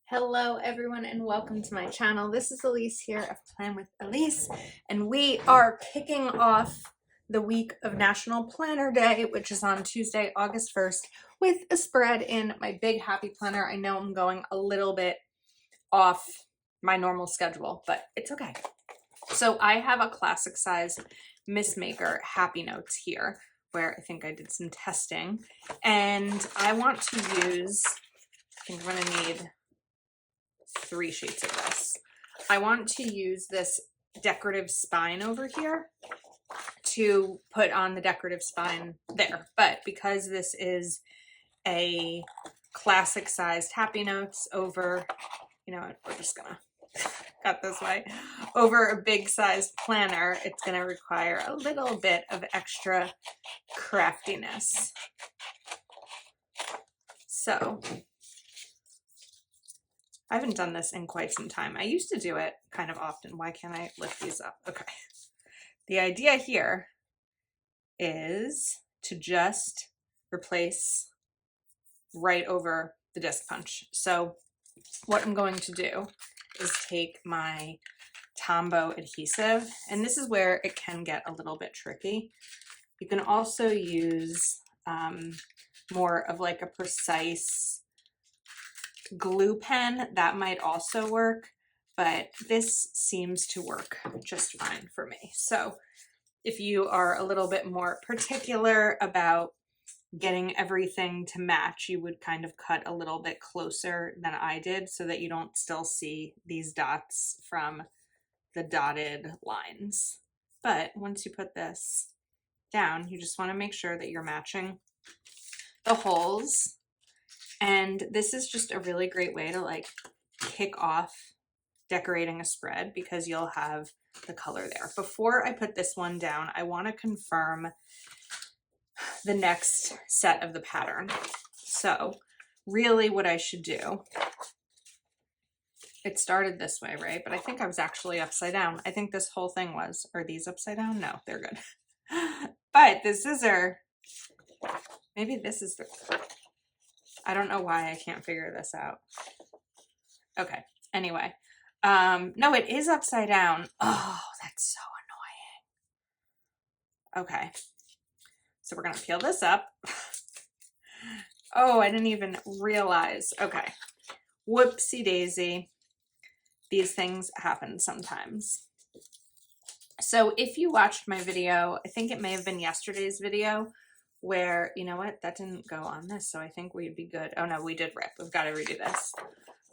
Hello everyone and welcome to my channel. This is Elise here of Plan with Elise, and we are kicking off the week of National Planner Day, which is on Tuesday, August 1st, with a spread in my big happy planner. I know I'm going a little bit off my normal schedule, but it's okay. So I have a classic size Miss Maker Happy Notes here, where I think I did some testing, and I want to use, I think I'm gonna need 3 sheets of this. I want to use this decorative spine over here to put on the decorative spine there, but because this is a classic sized Happy Notes over, you know what, we're just gonna cut this way, over a big sized planner, it's gonna require a little bit of extra craftiness. So I haven't done this in quite some time. I used to do it kind of often. Why can't I lift these up? Okay. The idea here is to just replace right over the disc punch. So what I'm going to do is take my Tombow adhesive, and this is where it can get a little bit tricky. You can also use more of like a precise glue pen. That might also work, but this seems to work just fine for me. So if you are a little bit more particular about getting everything to match, you would kind of cut a little bit closer than I did so that you don't still see these dots from the dotted lines. But once you put this down, you just want to make sure that you're matching the holes. And this is just a really great way to like kick off decorating a spread because you'll have the color there. Before I put this one down, I want to confirm the next set of the pattern. So really what I should do, it started this way, right? But I think I was actually upside down. I think this whole thing was, are these upside down? No, they're good. But the scissor, maybe this is the, I don't know why I can't figure this out. Okay, anyway. No, it is upside down. Oh, that's so annoying. Okay, so we're gonna peel this up. Oh, I didn't even realize. Okay, whoopsie daisy. These things happen sometimes. So if you watched my video, I think it may have been yesterday's video where, you know what, that didn't go on this, so I think we'd be good. Oh no, we did rip. We've got to redo this.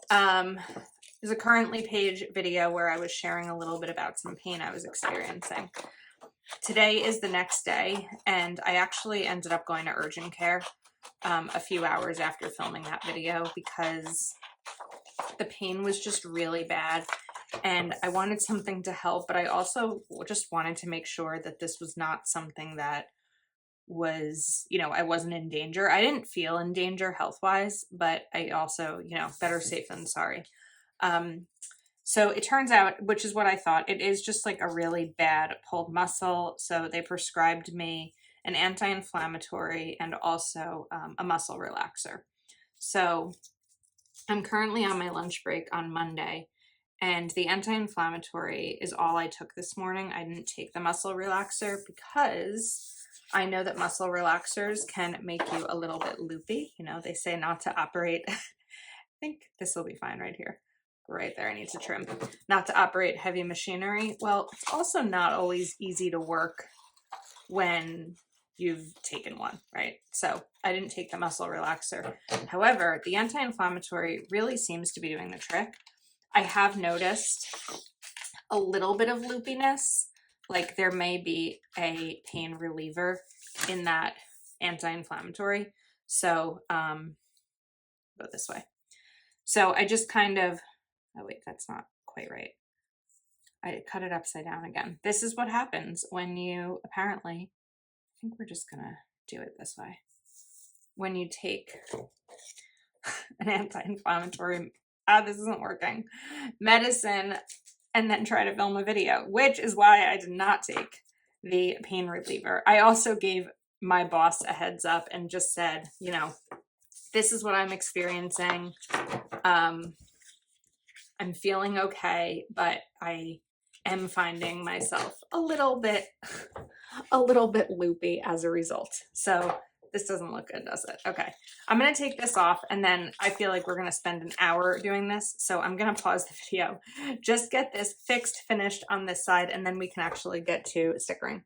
There's a currently page video where I was sharing a little bit about some pain I was experiencing. Today is the next day, and I actually ended up going to urgent care a few hours after filming that video because the pain was just really bad and I wanted something to help, but I also just wanted to make sure that this was not something that was, you know, I wasn't in danger. I didn't feel in danger health-wise, but I also, you know, better safe than sorry. So it turns out, which is what I thought, it is just like a really bad pulled muscle. So they prescribed me an anti-inflammatory and also a muscle relaxer. So I'm currently on my lunch break on Monday, and the anti-inflammatory is all I took this morning. I didn't take the muscle relaxer because I know that muscle relaxers can make you a little bit loopy. You know, they say not to operate. I think this will be fine right here. Right there, I need to trim. Not to operate heavy machinery. Well, it's also not always easy to work when you've taken one, right? So I didn't take the muscle relaxer. However, the anti-inflammatory really seems to be doing the trick. I have noticed a little bit of loopiness, like there may be a pain reliever in that anti-inflammatory. So go this way. So I just kind of, oh wait, that's not quite right. I cut it upside down again. This is what happens when you apparently, I think we're just gonna do it this way. When you take an anti-inflammatory, this isn't working, medicine, and then try to film a video, which is why I did not take the pain reliever. I also gave my boss a heads up and just said, you know, this is what I'm experiencing. I'm feeling okay, but I am finding myself a little bit loopy as a result. So this doesn't look good, does it? Okay, I'm gonna take this off, and then I feel like we're gonna spend an hour doing this. So I'm gonna pause the video, just get this fixed, finished on this side, and then we can actually get to stickering.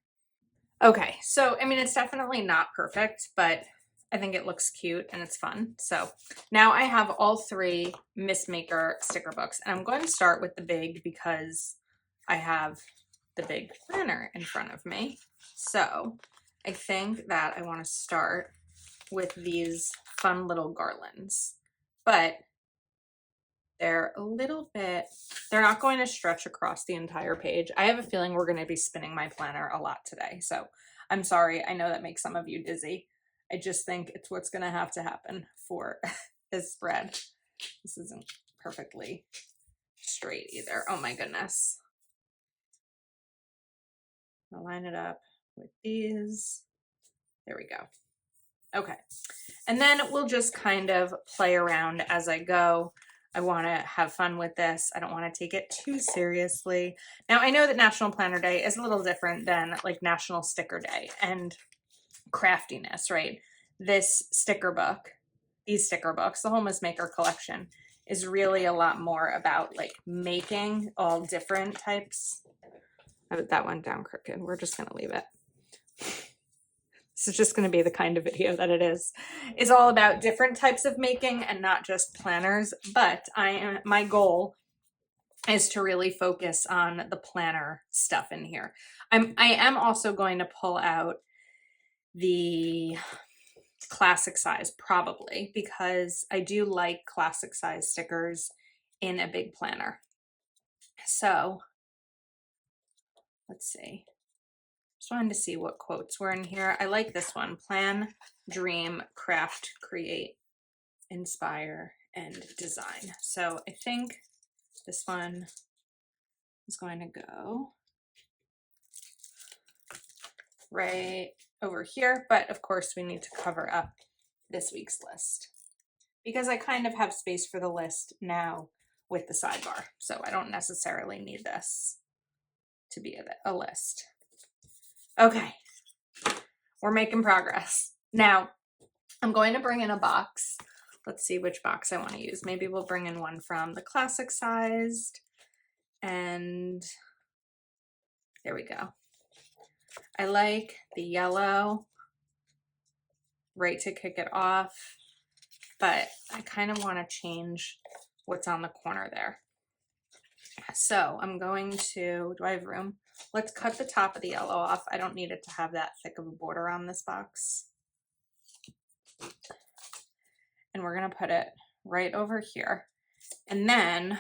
Okay, so I mean, it's definitely not perfect, but I think it looks cute and it's fun. So now I have all 3 Miss Maker sticker books, and I'm going to start with the big because I have the big planner in front of me. So I think that I want to start with these fun little garlands, but they're a little bit, they're not going to stretch across the entire page. I have a feeling we're going to be spinning my planner a lot today. So I'm sorry. I know that makes some of you dizzy. I just think it's what's going to happen for this spread. This isn't perfectly straight either. Oh my goodness. I'll line it up with these. There we go. Okay. And then we'll just kind of play around as I go. I want to have fun with this. I don't want to take it too seriously. Now, I know that National Planner Day is a little different than like National Sticker Day and craftiness, right? This sticker book, these sticker books, the whole Miss Maker collection is really a lot more about like making all different types. Oh, that went down crooked. We're just going to leave it. This is just going to be the kind of video that it is. It's all about different types of making and not just planners, but my goal is to really focus on the planner stuff in here. I am also going to pull out the classic size probably, because I do like classic size stickers in a big planner. So let's see. Just wanted to see what quotes were in here. I like this one. Plan, dream, craft, create, inspire, and design. So I think this one is going to go right over here. But of course we need to cover up this week's list because I kind of have space for the list now with the sidebar. So I don't necessarily need this to be a list. Okay. We're making progress. Now, I'm going to bring in a box. Let's see which box I want to use. Maybe we'll bring in one from the classic sized. And there we go. I like the yellow right to kick it off, but I kind of want to change what's on the corner there. So I'm going to, do I have room? Let's cut the top of the yellow off. I don't need it to have that thick of a border on this box. And we're going to put it right over here. And then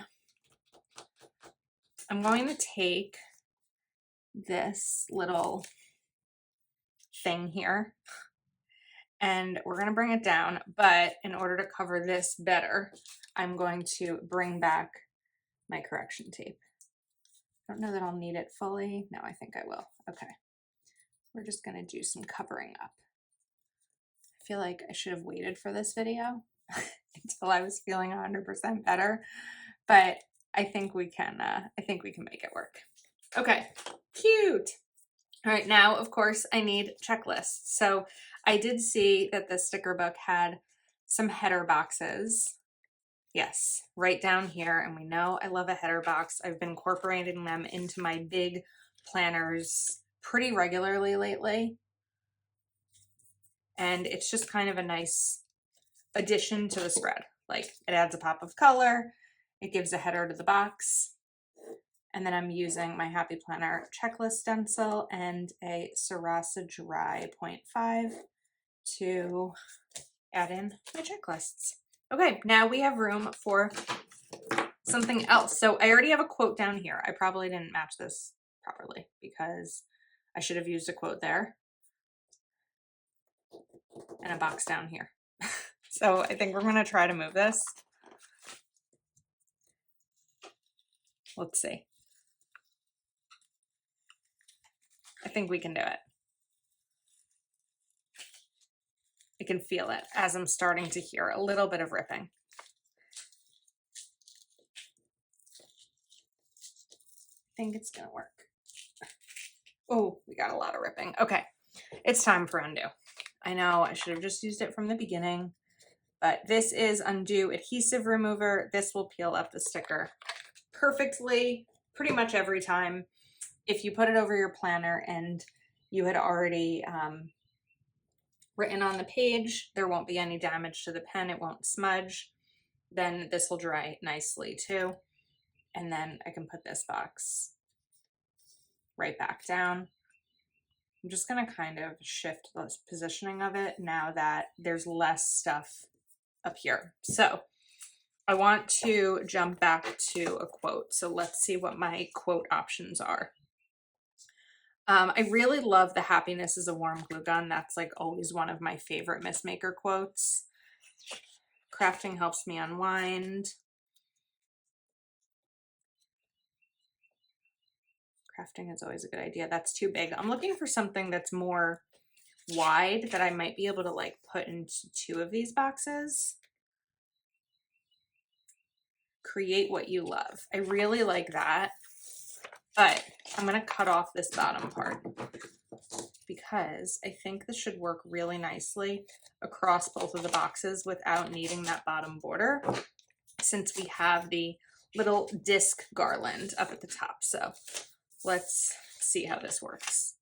I'm going to take this little thing here and we're going to bring it down. But in order to cover this better, I'm going to bring back my correction tape. I don't know that I'll need it fully. No, I think I will. Okay. We're just going to do some covering up. I feel like I should have waited for this video until I was feeling 100% better, but I think we can make it work. Okay, cute. All right, now, of course, I need checklists. So I did see that the sticker book had some header boxes. Yes, right down here. And we know I love a header box. I've been incorporating them into my big planners pretty regularly lately. And it's just kind of a nice addition to the spread. Like it adds a pop of color. It gives a header to the box. And then I'm using my Happy Planner checklist stencil and a Sarasa Dry 0.5 to add in my checklists. Okay, now we have room for something else. So I already have a quote down here. I probably didn't match this properly because I should have used a quote there and a box down here. So I think we're going to try to move this. Let's see. I think we can do it. I can feel it as I'm starting to hear a little bit of ripping. think it's gonna work. Oh, we got a lot of ripping. Okay, it's time for undo. I know I should have just used it from the beginning, but this is undo adhesive remover. This will peel up the sticker perfectly, pretty much every time. If you put it over your planner and you had already written on the page, there won't be any damage to the pen, it won't smudge. Then this will dry nicely too. And then I can put this box right back down. I'm just gonna kind of shift the positioning of it now that there's less stuff up here. So I want to jump back to a quote. So let's see what my quote options are. I really love the happiness is a warm glue gun. That's like always one of my favorite Missmaker quotes. Crafting helps me unwind. Crafting is always a good idea. That's too big. I'm looking for something that's more wide that I might be able to like put into 2 of these boxes. Create what you love. I really like that, but I'm going to cut off this bottom part because I think this should work really nicely across both of the boxes without needing that bottom border, since we have the little disc garland up at the top. So let's see how this works.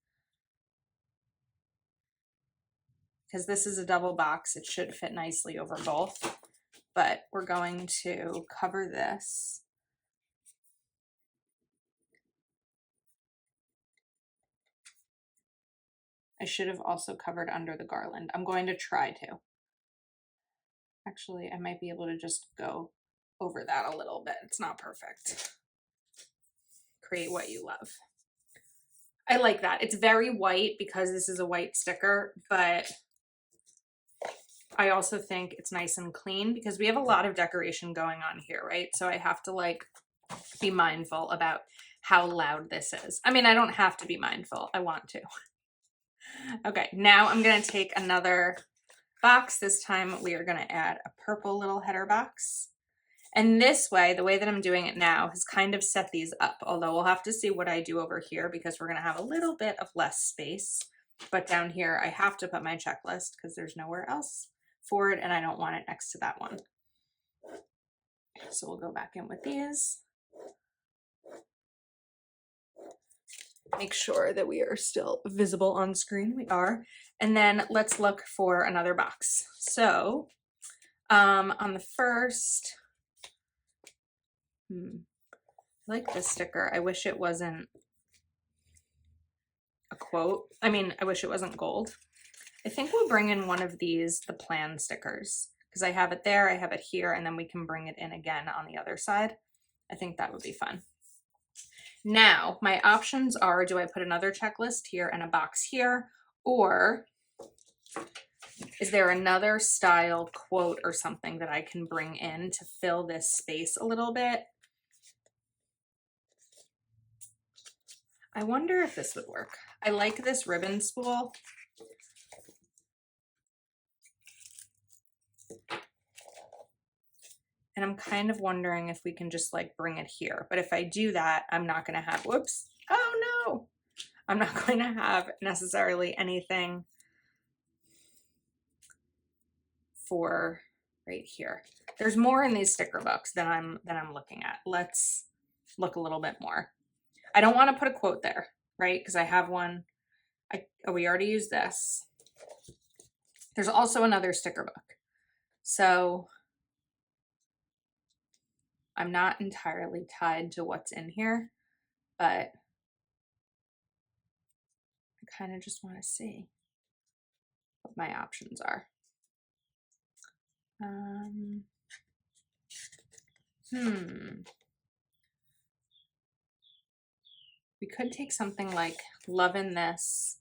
Because this is a double box, it should fit nicely over both, but we're going to cover this. I should have also covered under the garland. I'm going to try to. Actually, I might be able to just go over that a little bit. It's not perfect. Create what you love. I like that. It's very white because this is a white sticker, but I also think it's nice and clean because we have a lot of decoration going on here, right? So I have to like be mindful about how loud this is. I mean, I don't have to be mindful. I want to. Okay, now I'm going to take another box. This time we are going to add a purple little header box. And this way, the way that I'm doing it now has kind of set these up, although we'll have to see what I do over here because we're going to have a little bit of less space. But down here, I have to put my checklist because there's nowhere else for it and I don't want it next to that one. So we'll go back in with these. Make sure that we are still visible on screen. We are. And then let's look for another box. So on the first, I like this sticker. I wish it wasn't a quote. I mean, I wish it wasn't gold. I think we'll bring in one of these, the plan stickers, because I have it there, I have it here, and then we can bring it in again on the other side. I think that would be fun. Now, my options are, do I put another checklist here and a box here, or is there another style quote or something that I can bring in to fill this space a little bit? I wonder if this would work. I like this ribbon spool. And I'm kind of wondering if we can just like bring it here. But if I do that, I'm not going to have, whoops, oh no, I'm not going to have necessarily anything for right here. There's more in these sticker books than I'm looking at. Let's look a little bit more. I don't want to put a quote there, right? Because I have one. We already used this. There's also another sticker book. So I'm not entirely tied to what's in here, but I kind of just want to see what my options are. We could take something like Lovin' This,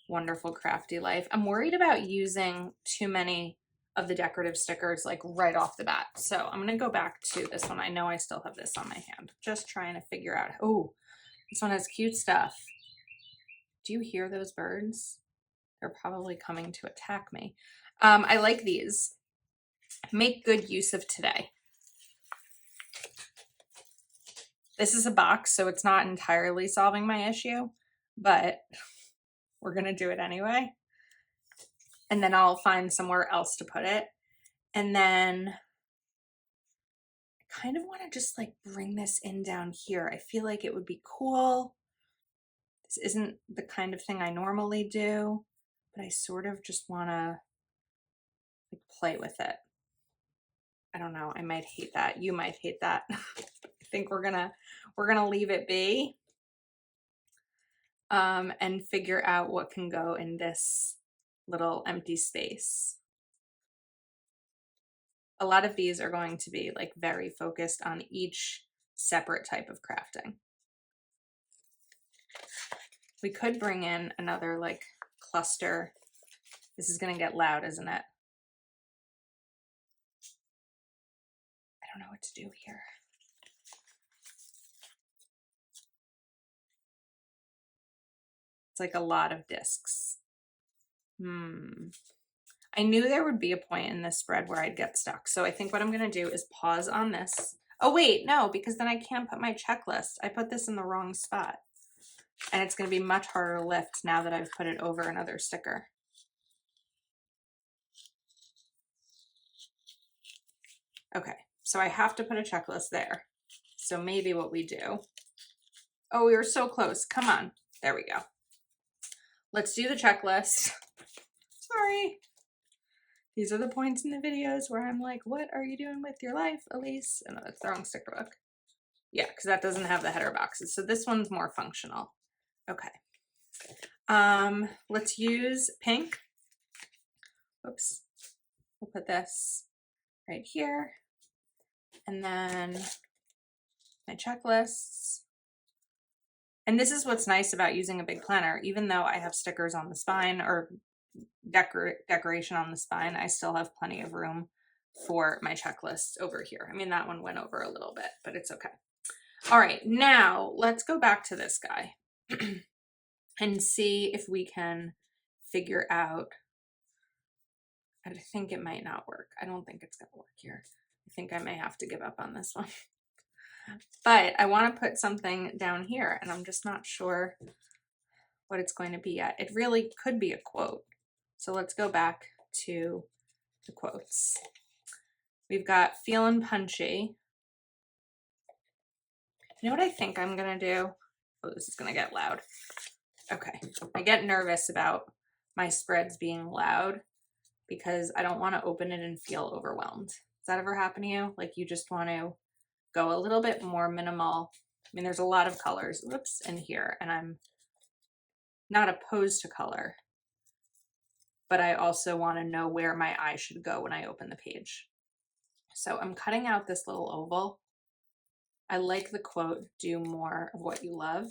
Wonderful Crafty Life. I'm worried about using too many of the decorative stickers like right off the bat. So I'm going to go back to this one. I know I still have this on my hand. Just trying to figure out. Oh, this one has cute stuff. Do you hear those birds? They're probably coming to attack me. I like these. Make good use of today. This is a box, so it's not entirely solving my issue, but we're gonna do it anyway. And then I'll find somewhere else to put it. And then I kind of want to just like bring this in down here. I feel like it would be cool. This isn't the kind of thing I normally do, but I sort of just want to like play with it. I don't know. I might hate that. You might hate that. I think we're gonna leave it be, and figure out what can go in this little empty space. A lot of these are going to be like very focused on each separate type of crafting. We could bring in another like cluster. This is gonna get loud, isn't it? I don't know what to do here. It's like a lot of discs. I knew there would be a point in this spread where I'd get stuck. So I think what I'm gonna do is pause on this. Oh wait, no, because then I can't put my checklist. I put this in the wrong spot. And it's gonna be much harder to lift now that I've put it over another sticker. Okay, so I have to put a checklist there. So maybe what we do, oh, we were so close. Come on, there we go. Let's do the checklist. Sorry. These are the points in the videos where I'm like, what are you doing with your life, Elise? Oh no, that's the wrong sticker book. Yeah, because that doesn't have the header boxes. So this one's more functional. Okay. Let's use pink. Oops. We'll put this right here. And then my checklists. And this is what's nice about using a big planner. Even though I have stickers on the spine or decoration on the spine, I still have plenty of room for my checklists over here. I mean, that one went over a little bit, but it's okay. All right, now let's go back to this guy and see if we can figure out. I think it might not work. I don't think it's gonna work here. I think I may have to give up on this one. But I want to put something down here, and I'm just not sure what it's going to be yet. It really could be a quote. So let's go back to the quotes. We've got feelin' punchy. You know what I think I'm gonna do? Oh, this is gonna get loud. Okay, I get nervous about my spreads being loud because I don't want to open it and feel overwhelmed. Does that ever happen to you? Like you just want to go a little bit more minimal. I mean, there's a lot of colors, whoops, in here, and I'm not opposed to color, but I also want to know where my eye should go when I open the page. So I'm cutting out this little oval. I like the quote, do more of what you love,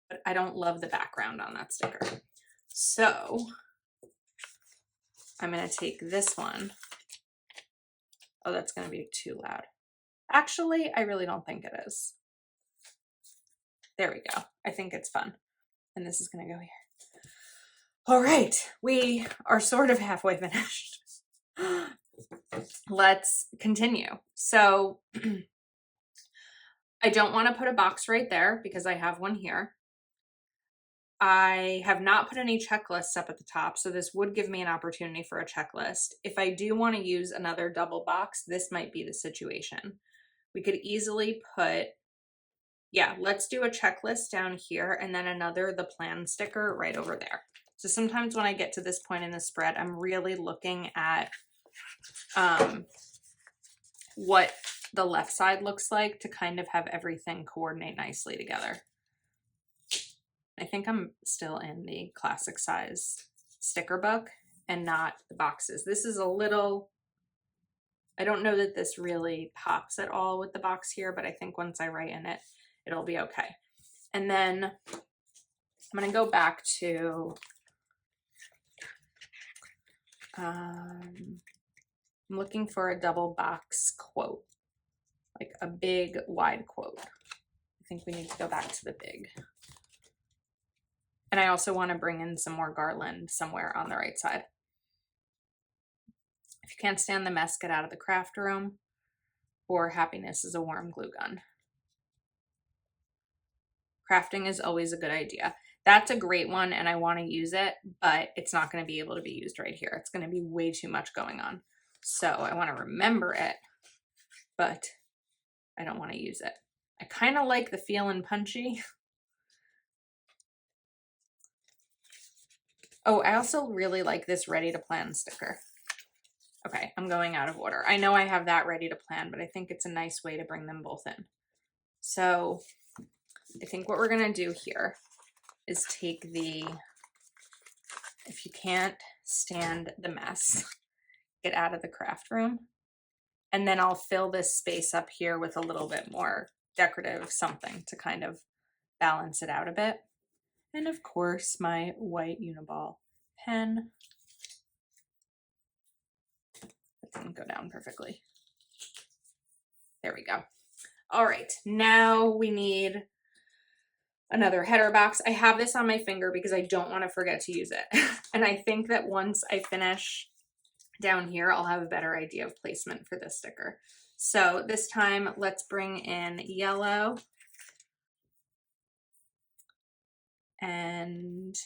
but I don't love the background on that sticker. So I'm going to take this one. Oh, that's going to be too loud. Actually, I really don't think it is. There we go. I think it's fun. And this is going to go here. All right, we are sort of halfway finished. Let's continue. So I don't want to put a box right there because I have one here. I have not put any checklists up at the top, so this would give me an opportunity for a checklist. If I do want to use another double box, this might be the situation. We could easily put, yeah, let's do a checklist down here and then another, the plan sticker right over there. So sometimes when I get to this point in the spread, I'm really looking at what the left side looks like to kind of have everything coordinate nicely together. I think I'm still in the classic size sticker book and not the boxes. This is a little, I don't know that this really pops at all with the box here, but I think once I write in it, it'll be okay. And then I'm going to go back to, I'm looking for a double box quote, like a big wide quote. I think we need to go back to the big. And I also want to bring in some more garland somewhere on the right side. If you can't stand the mess, get out of the craft room, or happiness is a warm glue gun. Crafting is always a good idea. That's a great one and I want to use it, but it's not going to be able to be used right here. It's going to be way too much going on. So I want to remember it, but I don't want to use it. I kind of like the feel and punchy. Oh, I also really like this ready to plan sticker. Okay, I'm going out of order. I know I have that ready to plan, but I think it's a nice way to bring them both in. So I think what we're going to do here is take the, if you can't stand the mess, get out of the craft room. And then I'll fill this space up here with a little bit more decorative something to kind of balance it out a bit. And of course, my white Uniball pen. It didn't go down perfectly. There we go. All right, now we need another header box. I have this on my finger because I don't want to forget to use it. And I think that once I finish down here, I'll have a better idea of placement for this sticker. So this time, let's bring in yellow and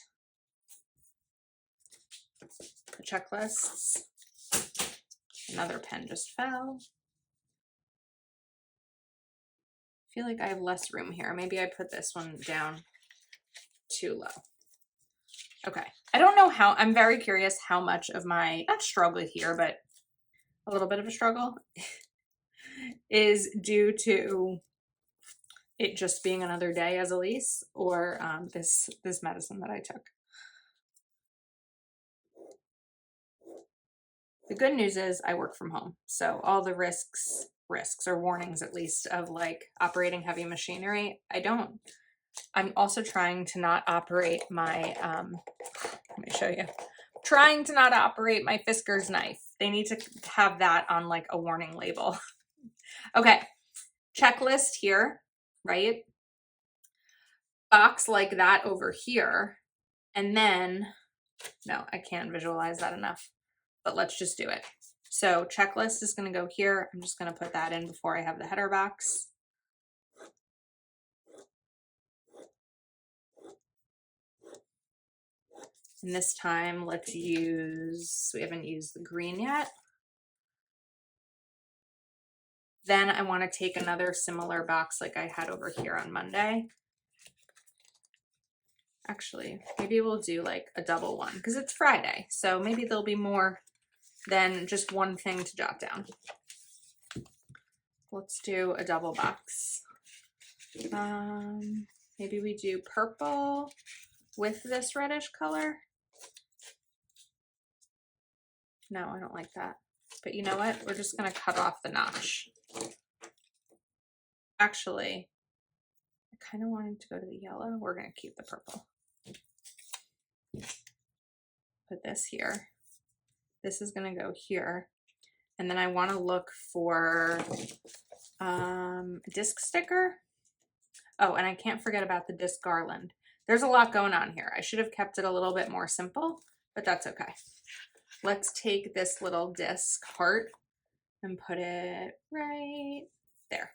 the checklists. Another pen just fell. I feel like I have less room here. Maybe I put this one down too low. Okay. I don't know how, I'm very curious how much of my, not struggle here, but a little bit of a struggle is due to it just being another day as Elise or this medicine that I took. The good news is I work from home. So all the risks or warnings at least of like operating heavy machinery, I don't. I'm also trying to not operate my, let me show you, trying to not operate my Fisker's knife. They need to have that on like a warning label. Okay, checklist here, right? Box like that over here. And then, no, I can't visualize that enough, but let's just do it. So checklist is going to go here. I'm just going to put that in before I have the header box. And this time, let's use, we haven't used the green yet. Then I want to take another similar box like I had over here on Monday. Actually, maybe we'll do like a double one because it's Friday. So maybe there'll be more than just one thing to jot down. Let's do a double box. Maybe we do purple with this reddish color. No, I don't like that. But you know what? We're just going to cut off the notch. Actually, I kind of wanted to go to the yellow. We're going to keep the purple. Put this here. This is going to go here. And then I want to look for disc sticker. Oh, and I can't forget about the disc garland. There's a lot going on here. I should have kept it a little bit more simple, but that's okay. Let's take this little disc heart and put it right there.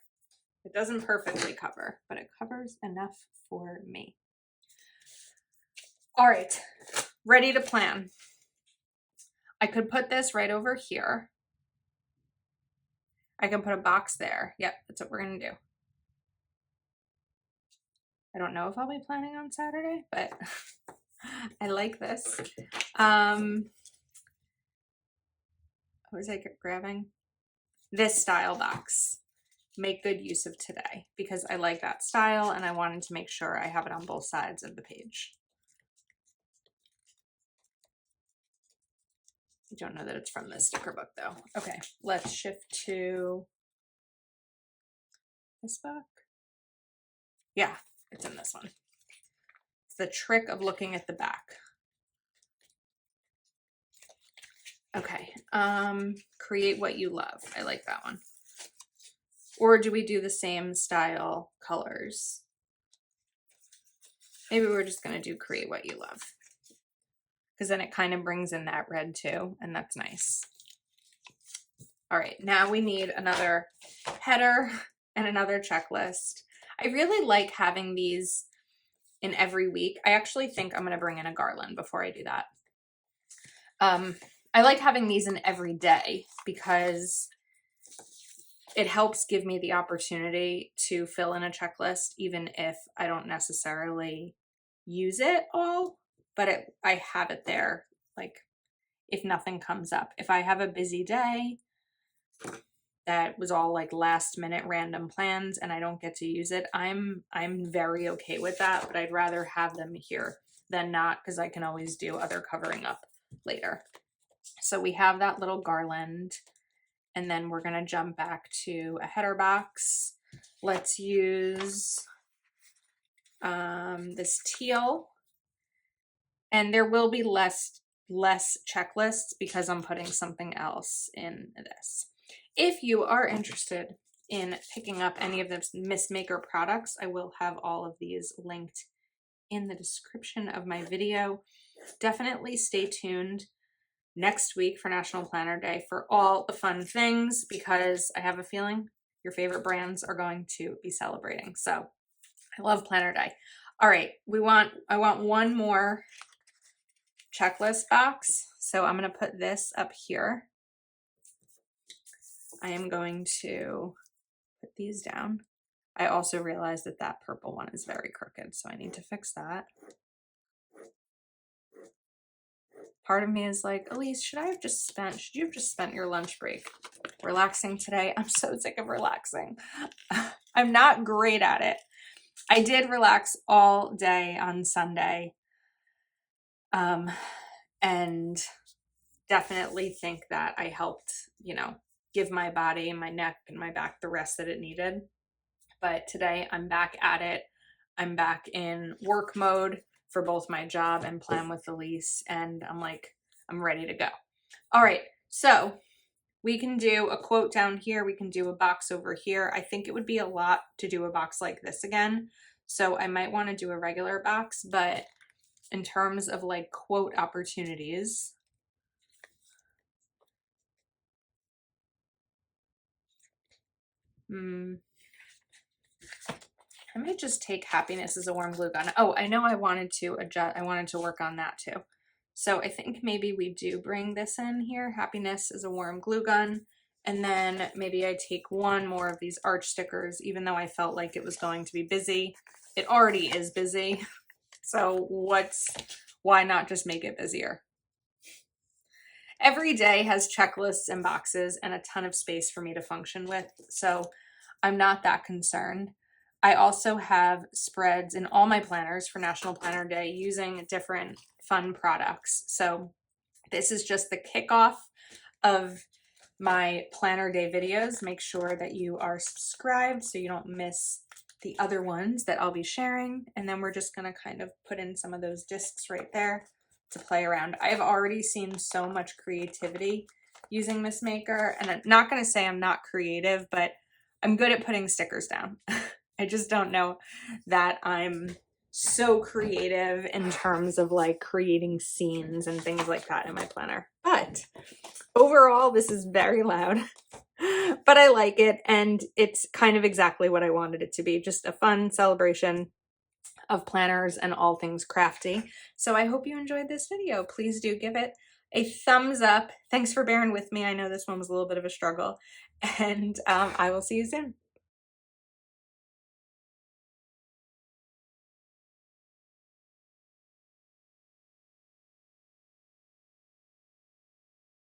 It doesn't perfectly cover, but it covers enough for me. All right, ready to plan. I could put this right over here. I can put a box there. Yep, that's what we're gonna do. I don't know if I'll be planning on Saturday, but I like this. What was I grabbing? This style box. Make good use of today because I like that style and I wanted to make sure I have it on both sides of the page. I don't know that it's from this sticker book though. Okay, let's shift to this book. Yeah, it's in this one. It's the trick of looking at the back. Okay, create what you love. I like that one. Or do we do the same style colors? Maybe we're just gonna do create what you love. Because then it kind of brings in that red too, and that's nice. All right, now we need another header and another checklist. I really like having these in every week. I actually think I'm going to bring in a garland before I do that. I like having these in every day because it helps give me the opportunity to fill in a checklist, even if I don't necessarily use it all, but I have it there, like if nothing comes up. If I have a busy day that was all like last minute random plans and I don't get to use it, I'm very okay with that, but I'd rather have them here than not, because I can always do other covering up later. So we have that little garland, and then we're going to jump back to a header box. Let's use this teal, and there will be less checklists because I'm putting something else in this. If you are interested in picking up any of the Missmaker products, I will have all of these linked in the description of my video. Definitely stay tuned next week for National Planner Day for all the fun things, because I have a feeling your favorite brands are going to be celebrating. So I love Planner Day. All right, I want one more checklist box. So I'm going to put this up here. I am going to put these down. I also realized that that purple one is very crooked, so I need to fix that. Part of me is like, Elise, should you have just spent your lunch break relaxing today? I'm so sick of relaxing. I'm not great at it. I did relax all day on Sunday. And definitely think that I helped, give my body and my neck and my back the rest that it needed. But today I'm back at it. I'm back in work mode for both my job and Plan with Elise, and I'm ready to go. All right, so we can do a quote down here. We can do a box over here. I think it would be a lot to do a box like this again, so I might want to do a regular box, but in terms of like quote opportunities, I might just take happiness as a warm glue gun. Oh, I know I wanted to work on that too. So I think maybe we do bring this in here, happiness as a warm glue gun. And then maybe I take one more of these arch stickers, even though I felt like it was going to be busy. It already is busy. So why not just make it busier? Every day has checklists and boxes and a ton of space for me to function with. So I'm not that concerned. I also have spreads in all my planners for National Planner Day using different fun products. So this is just the kickoff of my Planner Day videos. Make sure that you are subscribed so you don't miss the other ones that I'll be sharing. And then we're just going to kind of put in some of those discs right there to play around. I've already seen so much creativity using Missmaker, and I'm not going to say I'm not creative, but I'm good at putting stickers down. I just don't know that I'm so creative in terms of like creating scenes and things like that in my planner. But overall, this is very loud, but I like it, and it's kind of exactly what I wanted it to be, just a fun celebration of planners and all things crafty. So I hope you enjoyed this video. Please do give it a thumbs up. Thanks for bearing with me. I know this one was a little bit of a struggle, and I will see you soon.